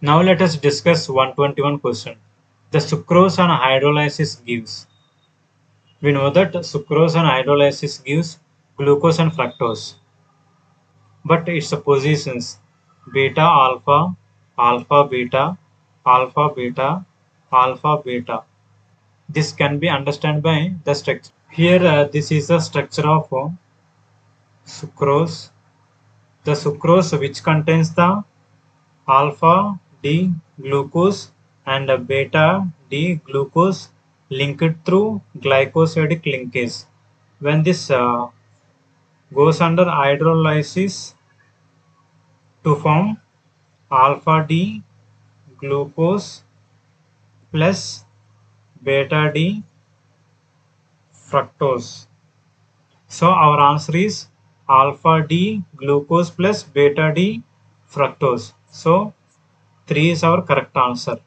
Now let us discuss 121 question. The sucrose on hydrolysis gives. We know that sucrose on hydrolysis gives glucose and fructose, but its positions beta alpha, alpha beta, alpha beta, alpha beta. This can be understood by the structure. Here, this is the structure of sucrose. The sucrose which contains the alpha D glucose and beta D glucose linked through glycosidic linkage. When this goes under hydrolysis to form alpha D glucose plus beta D fructose. So our answer is alpha D glucose plus beta D fructose. So 3 is our correct answer.